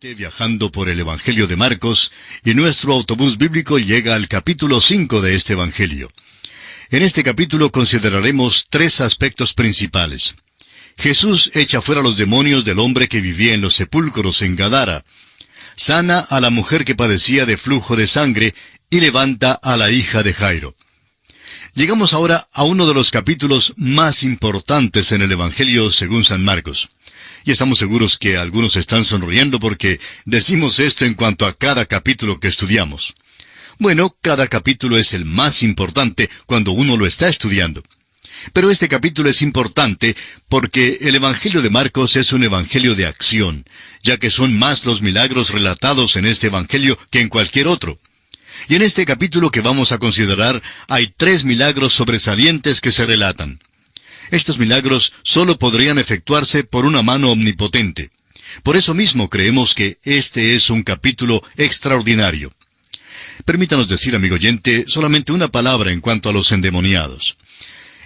Viajando por el Evangelio de Marcos, y nuestro autobús bíblico llega al capítulo 5 de este Evangelio. En este capítulo consideraremos tres aspectos principales. Jesús echa fuera los demonios del hombre que vivía en los sepulcros en Gadara, sana a la mujer que padecía de flujo de sangre y levanta a la hija de Jairo. Llegamos ahora a uno de los capítulos más importantes en el Evangelio según San Marcos. Y estamos seguros que algunos están sonriendo porque decimos esto en cuanto a cada capítulo que estudiamos. Bueno, cada capítulo es el más importante cuando uno lo está estudiando. Pero este capítulo es importante porque el Evangelio de Marcos es un evangelio de acción, ya que son más los milagros relatados en este evangelio que en cualquier otro. Y en este capítulo que vamos a considerar hay 3 milagros sobresalientes que se relatan. Estos milagros solo podrían efectuarse por una mano omnipotente. Por eso mismo creemos que este es un capítulo extraordinario. Permítanos decir, amigo oyente, solamente una palabra en cuanto a los endemoniados.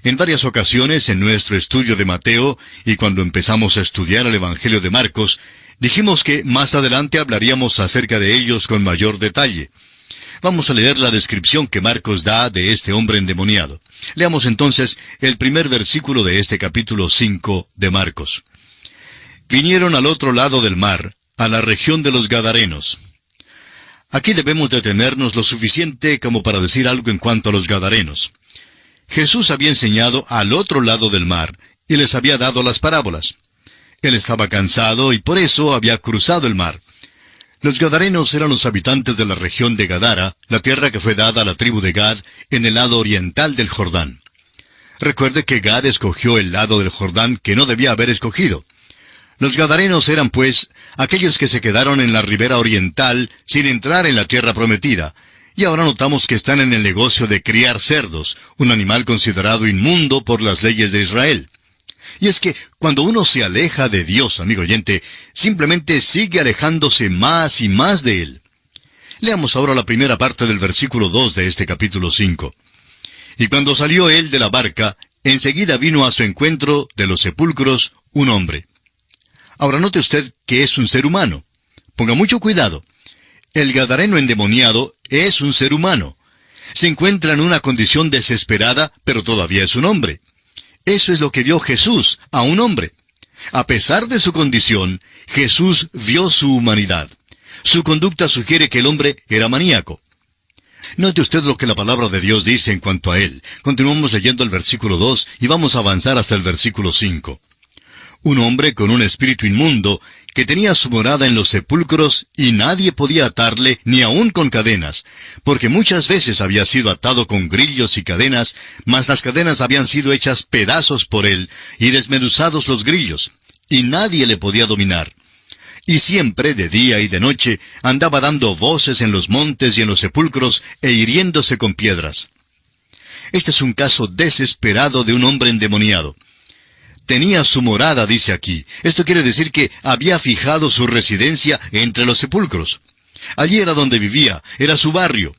En varias ocasiones en nuestro estudio de Mateo, y cuando empezamos a estudiar el Evangelio de Marcos, dijimos que más adelante hablaríamos acerca de ellos con mayor detalle. Vamos a leer la descripción que Marcos da de este hombre endemoniado. Leamos entonces el primer versículo de este capítulo 5 de Marcos. Vinieron al otro lado del mar, a la región de los Gadarenos. Aquí debemos detenernos lo suficiente como para decir algo en cuanto a los Gadarenos. Jesús había enseñado al otro lado del mar y les había dado las parábolas. Él estaba cansado y por eso había cruzado el mar. Los Gadarenos eran los habitantes de la región de Gadara, la tierra que fue dada a la tribu de Gad en el lado oriental del Jordán. Recuerde que Gad escogió el lado del Jordán que no debía haber escogido. Los Gadarenos eran, pues, aquellos que se quedaron en la ribera oriental sin entrar en la tierra prometida, y ahora notamos que están en el negocio de criar cerdos, un animal considerado inmundo por las leyes de Israel. Y es que cuando uno se aleja de Dios, amigo oyente, simplemente sigue alejándose más y más de Él. Leamos ahora la primera parte del versículo 2 de este capítulo 5. Y cuando salió él de la barca, enseguida vino a su encuentro de los sepulcros un hombre. Ahora note usted que es un ser humano. Ponga mucho cuidado. El gadareno endemoniado es un ser humano. Se encuentra en una condición desesperada, pero todavía es un hombre. Eso es lo que vio Jesús, a un hombre. A pesar de su condición, Jesús vio su humanidad. Su conducta sugiere que el hombre era maníaco. Note usted lo que la palabra de Dios dice en cuanto a él. Continuamos leyendo el versículo 2 y vamos a avanzar hasta el versículo 5. Un hombre con un espíritu inmundo, que tenía su morada en los sepulcros, y nadie podía atarle ni aun con cadenas, porque muchas veces había sido atado con grillos y cadenas, mas las cadenas habían sido hechas pedazos por él, y desmenuzados los grillos, y nadie le podía dominar. Y siempre, de día y de noche, andaba dando voces en los montes y en los sepulcros, e hiriéndose con piedras. Este es un caso desesperado de un hombre endemoniado. Tenía su morada, dice aquí. Esto quiere decir que había fijado su residencia entre los sepulcros. Allí era donde vivía, era su barrio.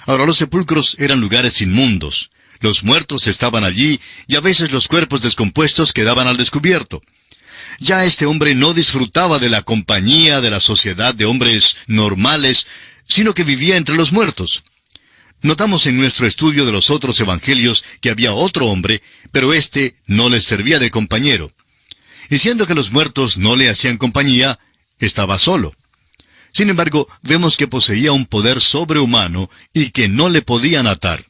Ahora los sepulcros eran lugares inmundos. Los muertos estaban allí, y a veces los cuerpos descompuestos quedaban al descubierto. Ya este hombre no disfrutaba de la compañía de la sociedad de hombres normales, sino que vivía entre los muertos. Notamos en nuestro estudio de los otros evangelios que había otro hombre, pero éste no les servía de compañero. Y siendo que los muertos no le hacían compañía, estaba solo. Sin embargo, vemos que poseía un poder sobrehumano y que no le podían atar.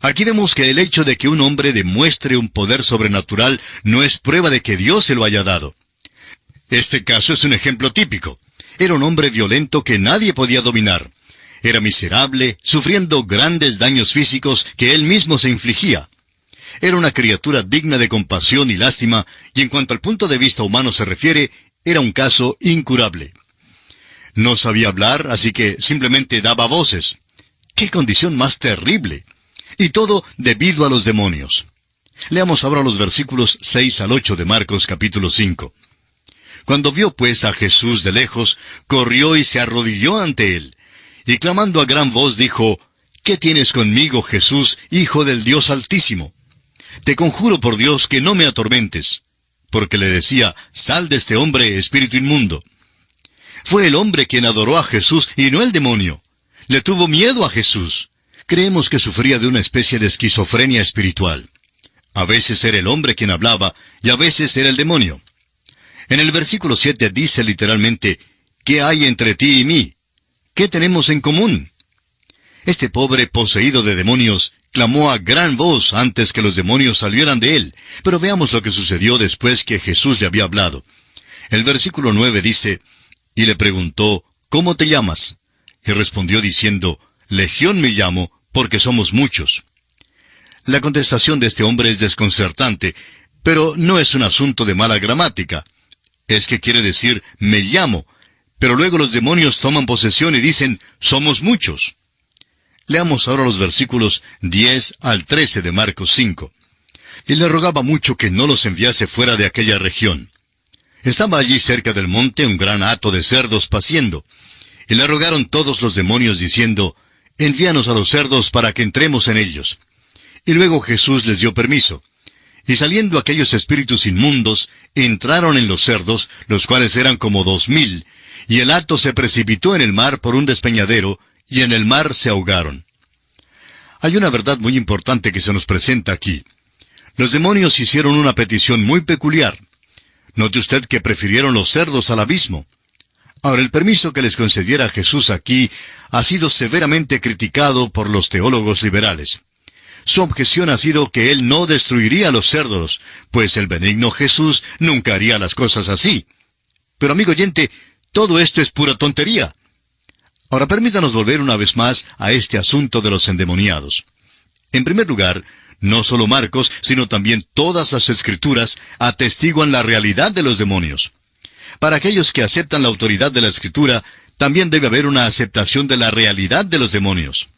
Aquí vemos que el hecho de que un hombre demuestre un poder sobrenatural no es prueba de que Dios se lo haya dado. Este caso es un ejemplo típico. Era un hombre violento que nadie podía dominar. Era miserable, sufriendo grandes daños físicos que él mismo se infligía. Era una criatura digna de compasión y lástima, y en cuanto al punto de vista humano se refiere, era un caso incurable. No sabía hablar, así que simplemente daba voces. ¡Qué condición más terrible! Y todo debido a los demonios. Leamos ahora los versículos 6 al 8 de Marcos capítulo 5. Cuando vio pues a Jesús de lejos, corrió y se arrodilló ante él. Y clamando a gran voz dijo, ¿qué tienes conmigo, Jesús, Hijo del Dios Altísimo? Te conjuro por Dios que no me atormentes. Porque le decía, sal de este hombre, espíritu inmundo. Fue el hombre quien adoró a Jesús y no el demonio. Le tuvo miedo a Jesús. Creemos que sufría de una especie de esquizofrenia espiritual. A veces era el hombre quien hablaba y a veces era el demonio. En el versículo 7 dice literalmente, ¿qué hay entre ti y mí? ¿Qué tenemos en común? Este pobre poseído de demonios clamó a gran voz antes que los demonios salieran de él. Pero veamos lo que sucedió después que Jesús le había hablado. El versículo 9 dice, y le preguntó, ¿cómo te llamas? Y respondió diciendo, Legión me llamo, porque somos muchos. La contestación de este hombre es desconcertante, pero no es un asunto de mala gramática. Es que quiere decir, me llamo, pero luego los demonios toman posesión y dicen, somos muchos. Leamos ahora los versículos 10 al 13 de Marcos 5. Y le rogaba mucho que no los enviase fuera de aquella región. Estaba allí cerca del monte un gran hato de cerdos paciendo. Y le rogaron todos los demonios diciendo, envíanos a los cerdos para que entremos en ellos. Y luego Jesús les dio permiso. Y saliendo aquellos espíritus inmundos, entraron en los cerdos, los cuales eran como 2000, y el hato se precipitó en el mar por un despeñadero, y en el mar se ahogaron. Hay una verdad muy importante que se nos presenta aquí. Los demonios hicieron una petición muy peculiar. Note usted que prefirieron los cerdos al abismo. Ahora, el permiso que les concediera Jesús aquí ha sido severamente criticado por los teólogos liberales. Su objeción ha sido que Él no destruiría a los cerdos, pues el benigno Jesús nunca haría las cosas así. Pero amigo oyente, todo esto es pura tontería. Ahora permítanos volver una vez más a este asunto de los endemoniados. En primer lugar, no solo Marcos, sino también todas las Escrituras atestiguan la realidad de los demonios. Para aquellos que aceptan la autoridad de la Escritura, también debe haber una aceptación de la realidad de los demonios.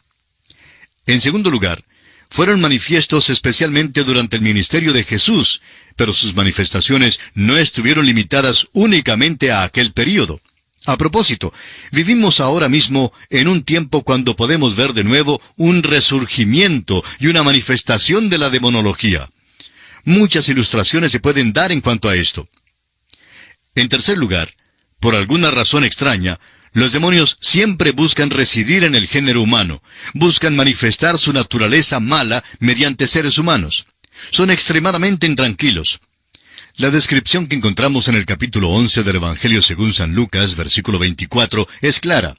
En segundo lugar, fueron manifiestos especialmente durante el ministerio de Jesús, pero sus manifestaciones no estuvieron limitadas únicamente a aquel período. A propósito, vivimos ahora mismo en un tiempo cuando podemos ver de nuevo un resurgimiento y una manifestación de la demonología. Muchas ilustraciones se pueden dar en cuanto a esto. En tercer lugar, por alguna razón extraña, los demonios siempre buscan residir en el género humano, buscan manifestar su naturaleza mala mediante seres humanos. Son extremadamente intranquilos. La descripción que encontramos en el capítulo 11 del Evangelio según San Lucas, versículo 24, es clara.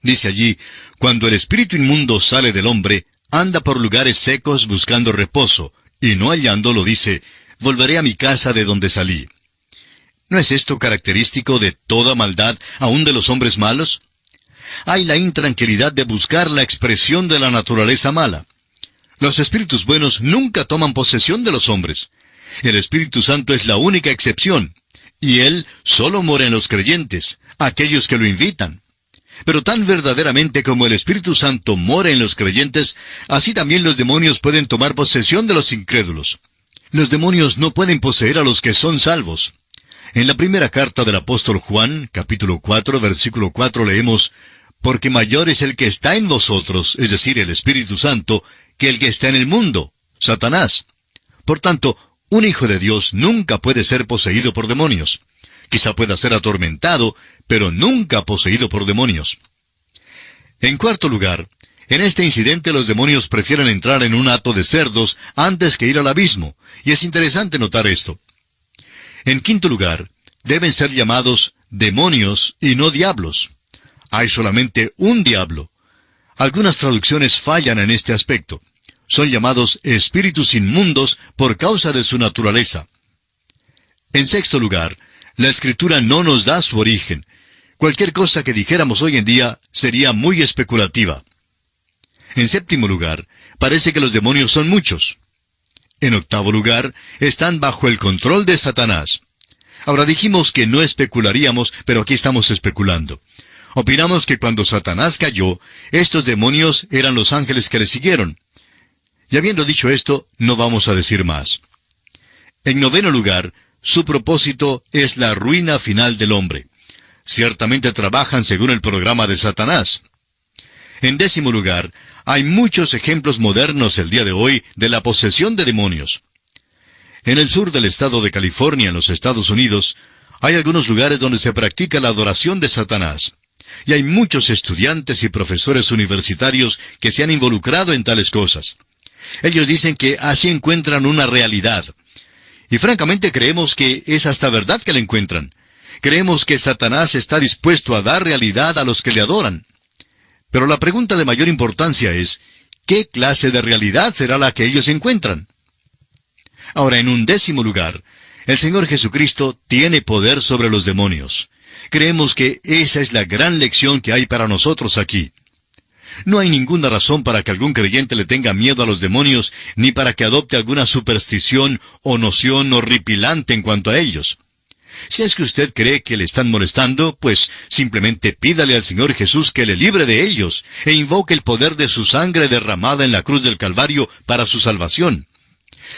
Dice allí, cuando el espíritu inmundo sale del hombre, anda por lugares secos buscando reposo, y no hallándolo dice, volveré a mi casa de donde salí. ¿No es esto característico de toda maldad, aun de los hombres malos? Hay la intranquilidad de buscar la expresión de la naturaleza mala. Los espíritus buenos nunca toman posesión de los hombres. El Espíritu Santo es la única excepción, y Él solo mora en los creyentes, aquellos que lo invitan. Pero tan verdaderamente como el Espíritu Santo mora en los creyentes, así también los demonios pueden tomar posesión de los incrédulos. Los demonios no pueden poseer a los que son salvos. En la primera carta del apóstol Juan, capítulo 4, versículo 4, leemos, «Porque mayor es el que está en vosotros, es decir, el Espíritu Santo, que el que está en el mundo, Satanás». Por tanto, un hijo de Dios nunca puede ser poseído por demonios. Quizá pueda ser atormentado, pero nunca poseído por demonios. En cuarto lugar, en este incidente los demonios prefieren entrar en un hato de cerdos antes que ir al abismo, y es interesante notar esto. En quinto lugar, deben ser llamados demonios y no diablos. Hay solamente un diablo. Algunas traducciones fallan en este aspecto. Son llamados espíritus inmundos por causa de su naturaleza. En sexto lugar, la Escritura no nos da su origen. Cualquier cosa que dijéramos hoy en día sería muy especulativa. En séptimo lugar, parece que los demonios son muchos. En octavo lugar, están bajo el control de Satanás. Ahora dijimos que no especularíamos, pero aquí estamos especulando. Opinamos que cuando Satanás cayó, estos demonios eran los ángeles que le siguieron. Y habiendo dicho esto, no vamos a decir más. En noveno lugar, su propósito es la ruina final del hombre. Ciertamente trabajan según el programa de Satanás. En décimo lugar, hay muchos ejemplos modernos el día de hoy de la posesión de demonios. En el sur del estado de California, en los Estados Unidos, Hay algunos lugares donde se practica la adoración de Satanás. Y hay muchos estudiantes y profesores universitarios que se han involucrado en tales cosas. Ellos dicen que así encuentran una realidad. Y francamente creemos que es hasta verdad que la encuentran. Creemos que Satanás está dispuesto a dar realidad a los que le adoran. Pero la pregunta de mayor importancia es, ¿qué clase de realidad será la que ellos encuentran? Ahora, en un 10º lugar, el Señor Jesucristo tiene poder sobre los demonios. Creemos que esa es la gran lección que hay para nosotros aquí. No hay ninguna razón para que algún creyente le tenga miedo a los demonios, ni para que adopte alguna superstición o noción horripilante en cuanto a ellos. Si es que usted cree que le están molestando, pues simplemente pídale al Señor Jesús que le libre de ellos, e invoque el poder de su sangre derramada en la cruz del Calvario para su salvación.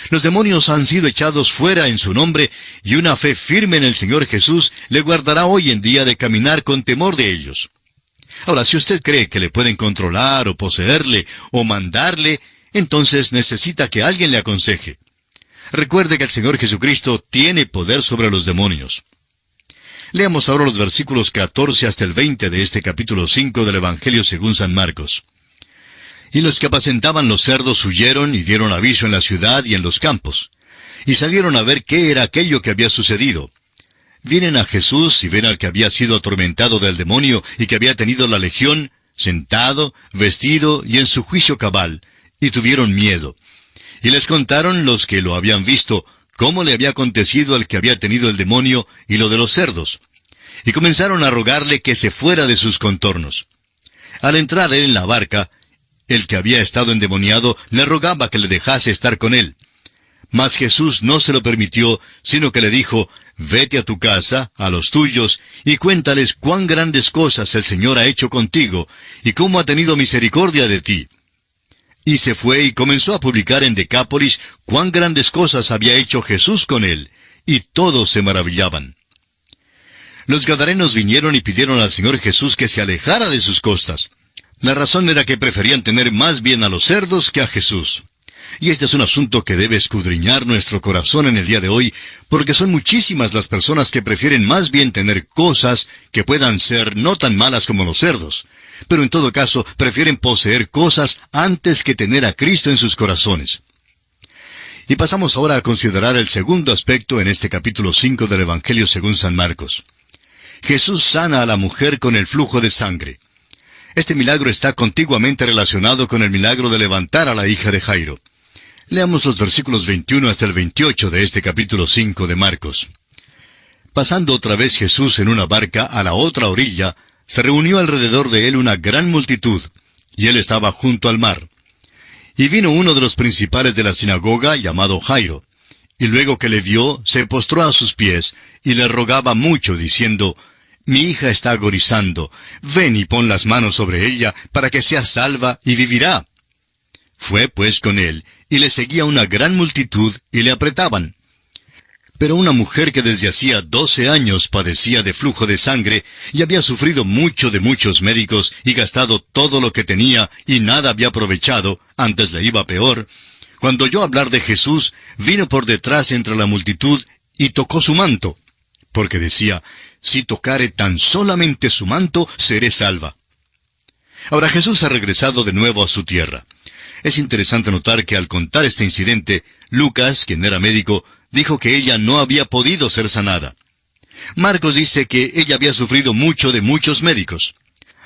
Los demonios han sido echados fuera en su nombre, y una fe firme en el Señor Jesús le guardará hoy en día de caminar con temor de ellos. Ahora, si usted cree que le pueden controlar o poseerle o mandarle, entonces necesita que alguien le aconseje. Recuerde que el Señor Jesucristo tiene poder sobre los demonios. Leamos ahora los versículos 14 hasta el 20 de este capítulo 5 del Evangelio según San Marcos. Y los que apacentaban los cerdos huyeron y dieron aviso en la ciudad y en los campos. Y salieron a ver qué era aquello que había sucedido. Vienen a Jesús y ven al que había sido atormentado del demonio y que había tenido la legión, sentado, vestido y en su juicio cabal, y tuvieron miedo. Y les contaron los que lo habían visto, cómo le había acontecido al que había tenido el demonio y lo de los cerdos. Y comenzaron a rogarle que se fuera de sus contornos. Al entrar él en la barca, el que había estado endemoniado le rogaba que le dejase estar con él. Mas Jesús no se lo permitió, sino que le dijo, «Vete a tu casa, a los tuyos, y cuéntales cuán grandes cosas el Señor ha hecho contigo, y cómo ha tenido misericordia de ti». Y se fue y comenzó a publicar en Decápolis cuán grandes cosas había hecho Jesús con él, y todos se maravillaban. Los gadarenos vinieron y pidieron al Señor Jesús que se alejara de sus costas. La razón era que preferían tener más bien a los cerdos que a Jesús. Y este es un asunto que debe escudriñar nuestro corazón en el día de hoy, porque son muchísimas las personas que prefieren más bien tener cosas que puedan ser no tan malas como los cerdos, pero en todo caso prefieren poseer cosas antes que tener a Cristo en sus corazones. Y pasamos ahora a considerar el segundo aspecto en este capítulo 5 del Evangelio según San Marcos. Jesús sana a la mujer con el flujo de sangre. Este milagro está contiguamente relacionado con el milagro de levantar a la hija de Jairo. Leamos los versículos 21 hasta el 28 de este capítulo 5 de Marcos. Pasando otra vez Jesús en una barca a la otra orilla, se reunió alrededor de él una gran multitud, y él estaba junto al mar. Y vino uno de los principales de la sinagoga, llamado Jairo, y luego que le vio, se postró a sus pies, y le rogaba mucho, diciendo, «Mi hija está agonizando, ven y pon las manos sobre ella, para que sea salva y vivirá». Fue pues con él, y le seguía una gran multitud, y le apretaban. Pero una mujer que desde hacía 12 años padecía de flujo de sangre, y había sufrido mucho de muchos médicos, y gastado todo lo que tenía, y nada había aprovechado, antes le iba peor, cuando oyó hablar de Jesús, vino por detrás entre la multitud, y tocó su manto, porque decía, «Si tocare tan solamente su manto, seré salva». Ahora Jesús ha regresado de nuevo a su tierra. Es interesante notar que al contar este incidente, Lucas, quien era médico, dijo que ella no había podido ser sanada. Marcos dice que ella había sufrido mucho de muchos médicos.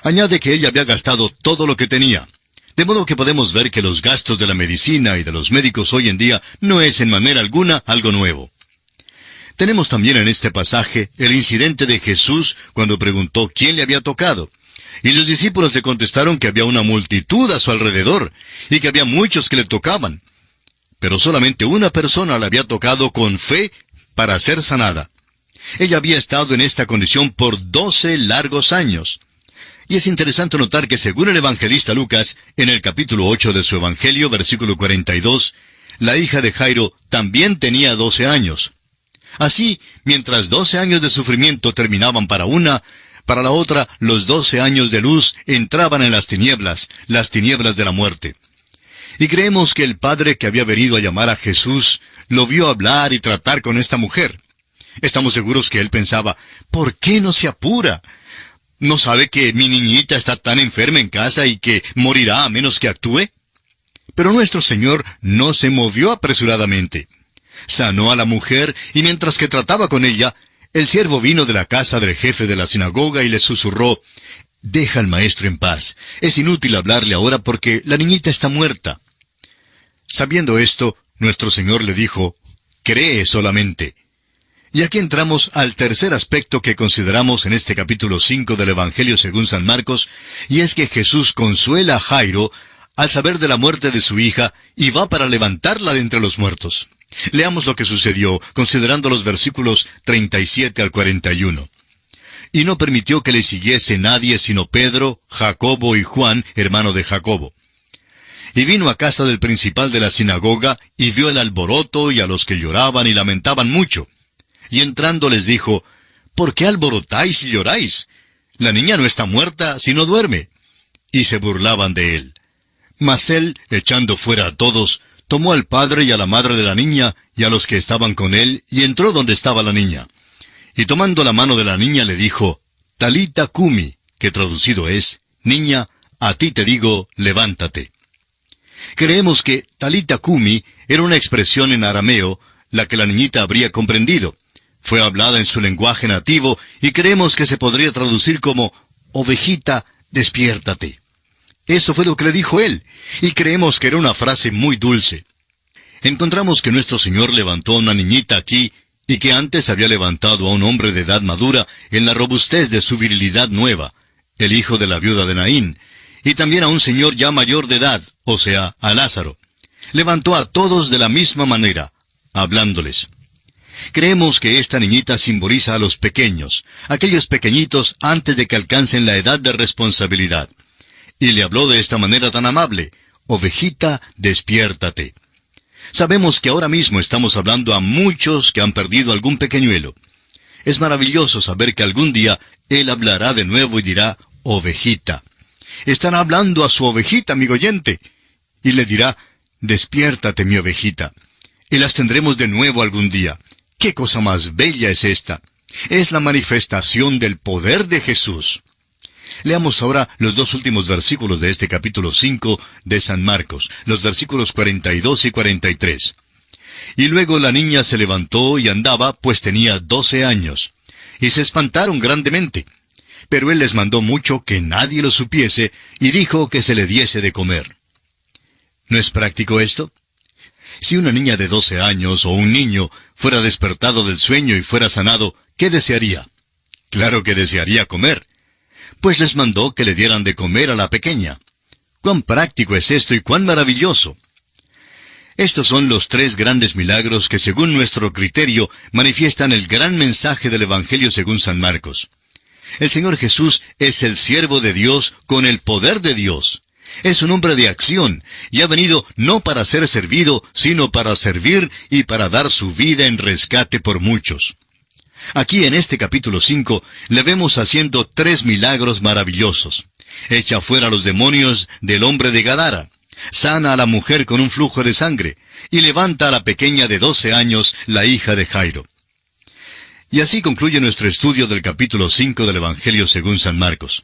Añade que ella había gastado todo lo que tenía. De modo que podemos ver que los gastos de la medicina y de los médicos hoy en día no es en manera alguna algo nuevo. Tenemos también en este pasaje el incidente de Jesús cuando preguntó quién le había tocado. Y los discípulos le contestaron que había una multitud a su alrededor, y que había muchos que le tocaban. Pero solamente una persona le había tocado con fe para ser sanada. Ella había estado en esta condición por 12 largos años. Y es interesante notar que según el evangelista Lucas, en el capítulo 8 de su evangelio, versículo 42, la hija de Jairo también tenía 12 años. Así, mientras 12 años de sufrimiento terminaban para una, para la otra, los 12 años de luz entraban en las tinieblas de la muerte. Y creemos que el padre que había venido a llamar a Jesús, lo vio hablar y tratar con esta mujer. Estamos seguros que él pensaba, ¿por qué no se apura? ¿No sabe que mi niñita está tan enferma en casa y que morirá a menos que actúe? Pero nuestro Señor no se movió apresuradamente. Sanó a la mujer, y mientras que trataba con ella, el siervo vino de la casa del jefe de la sinagoga y le susurró, «Deja al maestro en paz. Es inútil hablarle ahora porque la niñita está muerta». Sabiendo esto, nuestro Señor le dijo, «Cree solamente». Y aquí entramos al tercer aspecto que consideramos en este capítulo 5 del Evangelio según San Marcos, y es que Jesús consuela a Jairo al saber de la muerte de su hija y va para levantarla de entre los muertos. Leamos lo que sucedió, considerando los versículos 37 al 41. Y no permitió que le siguiese nadie sino Pedro, Jacobo y Juan, hermano de Jacobo. Y vino a casa del principal de la sinagoga, y vio el alboroto y a los que lloraban y lamentaban mucho. Y entrando les dijo, ¿por qué alborotáis y lloráis? La niña no está muerta, sino duerme. Y se burlaban de él. Mas él, echando fuera a todos, tomó al padre y a la madre de la niña, y a los que estaban con él, y entró donde estaba la niña. Y tomando la mano de la niña le dijo, Talita cumi, que traducido es, Niña, a ti te digo, levántate. Creemos que Talita cumi era una expresión en arameo, la que la niñita habría comprendido. Fue hablada en su lenguaje nativo, y creemos que se podría traducir como, ovejita, despiértate. Eso fue lo que le dijo él, y creemos que era una frase muy dulce. Encontramos que nuestro Señor levantó a una niñita aquí, y que antes había levantado a un hombre de edad madura en la robustez de su virilidad nueva, el hijo de la viuda de Naín, y también a un señor ya mayor de edad, o sea, a Lázaro. Levantó a todos de la misma manera, hablándoles. Creemos que esta niñita simboliza a los pequeños, aquellos pequeñitos antes de que alcancen la edad de responsabilidad. Y le habló de esta manera tan amable, ovejita, despiértate. Sabemos que ahora mismo estamos hablando a muchos que han perdido algún pequeñuelo. Es maravilloso saber que algún día Él hablará de nuevo y dirá, ovejita. Están hablando a su ovejita, amigo oyente. Y le dirá, despiértate, mi ovejita. Y las tendremos de nuevo algún día. ¡Qué cosa más bella es esta! Es la manifestación del poder de Jesús. Leamos ahora los dos últimos versículos de este capítulo 5 de San Marcos, los versículos 42 y 43. Y luego la niña se levantó y andaba, pues tenía 12 años. Y se espantaron grandemente. Pero él les mandó mucho que nadie lo supiese, y dijo que se le diese de comer. ¿No es práctico esto? Si una niña de 12 años o un niño fuera despertado del sueño y fuera sanado, ¿qué desearía? Claro que desearía comer. Pues les mandó que le dieran de comer a la pequeña. ¡Cuán práctico es esto y cuán maravilloso! Estos son los tres grandes milagros que, según nuestro criterio, manifiestan el gran mensaje del Evangelio según San Marcos. El Señor Jesús es el siervo de Dios con el poder de Dios. Es un hombre de acción, y ha venido no para ser servido, sino para servir y para dar su vida en rescate por muchos. Aquí en este capítulo 5 le vemos haciendo 3 milagros maravillosos. Echa fuera a los demonios del hombre de Gadara, sana a la mujer con un flujo de sangre, y levanta a la pequeña de 12 años, la hija de Jairo. Y así concluye nuestro estudio del capítulo 5 del Evangelio según San Marcos.